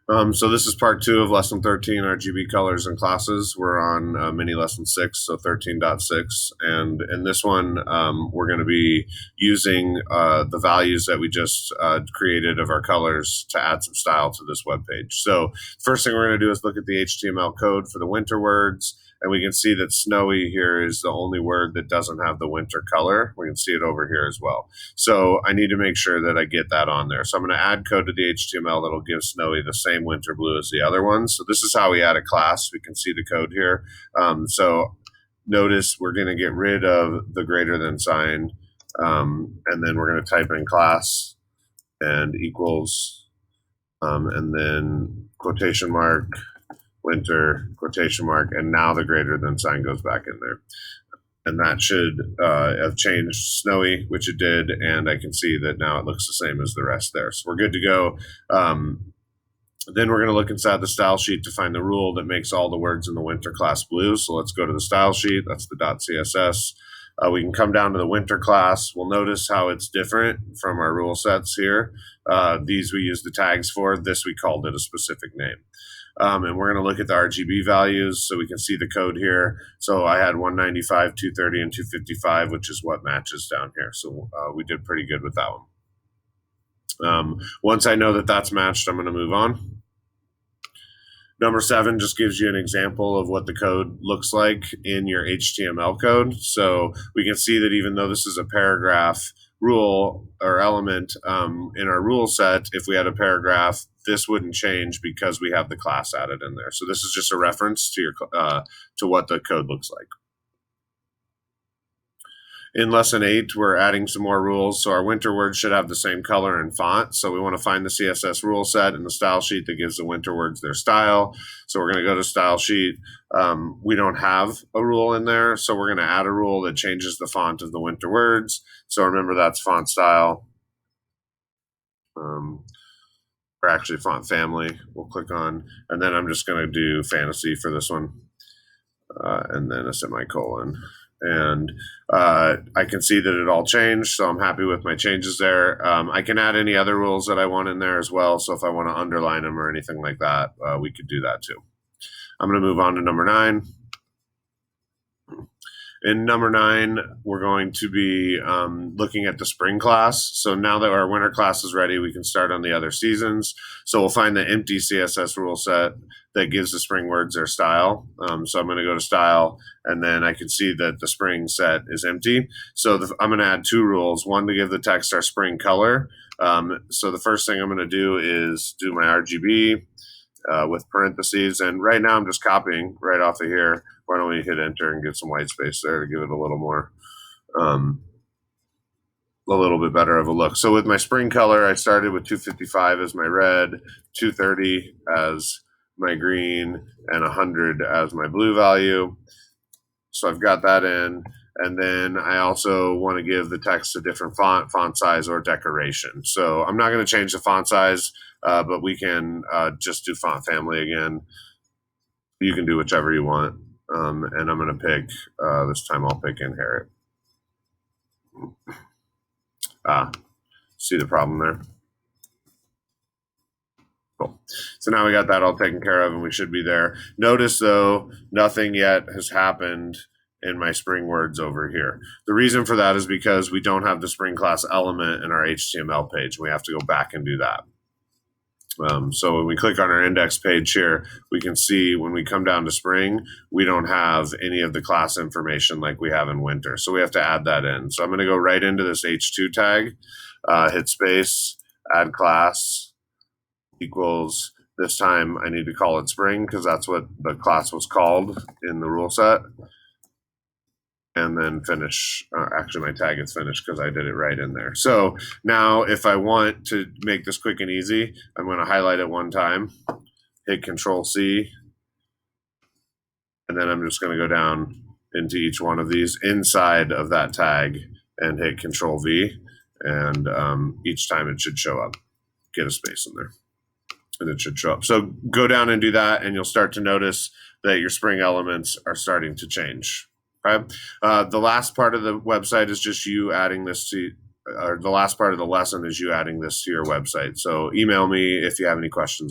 So this is part 2 of lesson 13, RGB colors and classes. We're on mini lesson 6, so 13.6. And in this one, we're going to be using the values that we just created of our colors to add some style to this web page. So first thing we're going to do is look at the HTML code for the winter words. And we can see that snowy here is the only word that doesn't have the winter color. We can see it over here as well. So I need to make sure that I get that on there. So I'm going to add code to the HTML that'll give snowy the same winter blue as the other ones. So this is how we add a class. We can see the code here. So notice we're going to get rid of the greater than sign. And then we're going to type in class and equals, and then quotation mark, winter, quotation mark, and now the greater than sign goes back in there. And that should have changed snowy, which it did, and I can see that now it looks the same as the rest there. So we're good to go. Then we're going to look inside the style sheet to find the rule that makes all the words in the winter class blue. So let's go to the style sheet. That's the .css. We can come down to the winter class. We'll notice how it's different from our rule sets here. These we use the tags for. This we called it a specific name. And we're going to look at the RGB values so we can see the code here. So I had 195, 230, and 255, which is what matches down here. So we did pretty good with that one. Once I know that that's matched, I'm going to move on. Number 7 just gives you an example of what the code looks like in your HTML code. So we can see that even though this is a paragraph rule or element in our rule set, if we had a paragraph, this wouldn't change because we have the class added in there. So this is just a reference to your to what the code looks like. In lesson 8, we're adding some more rules. So our winter words should have the same color and font. So we want to find the CSS rule set in the style sheet that gives the winter words their style. So we're going to go to style sheet. We don't have a rule in there. So we're going to add a rule that changes the font of the winter words. So remember that's font style. Or actually font family. We'll click on, and then I'm just going to do fantasy for this one. And then a semicolon. And I can see that it all changed, so I'm happy with my changes there. I can add any other rules that I want in there as well, so if I want to underline them or anything like that, we could do that too. I'm going to move on to number 9. In number 9, we're going to be looking at the spring class. So now that our winter class is ready, we can start on the other seasons. So we'll find the empty CSS rule set that gives the spring words their style. So I'm going to go to style, and then I can see that the spring set is empty. So I'm going to add 2 rules, one to give the text our spring color. So the first thing I'm going to do is do my RGB with parentheses. And right now I'm just copying right off of here. Why don't we hit enter and get some white space there to give it a little more, a little bit better of a look. So with my spring color, I started with 255 as my red, 230 as my green, and 100 as my blue value. So I've got that in. And then I also want to give the text a different font size, or decoration. So I'm not going to change the font size, but we can just do font family again. You can do whichever you want. And I'm going to pick, this time I'll pick inherit. See the problem there? Cool. So now we got that all taken care of, and we should be there. Notice though, nothing yet has happened in my spring words over here. The reason for that is because we don't have the spring class element in our HTML page. We have to go back and do that. So when we click on our index page here, we can see when we come down to spring, we don't have any of the class information like we have in winter. So we have to add that in. So I'm going to go right into this H2 tag, hit space, add class, equals, this time I need to call it spring because that's what the class was called in the rule set. And then finish. Actually, my tag is finished because I did it right in there. So now if I want to make this quick and easy, I'm going to highlight it one time, hit Control C, and then I'm just going to go down into each one of these inside of that tag and hit Control V. And each time it should show up. Get a space in there, and it should show up. So go down and do that, and you'll start to notice that your spring elements are starting to change. Okay. The last part of the website is just you adding this to, or the last part of the lesson is you adding this to your website. So email me if you have any questions.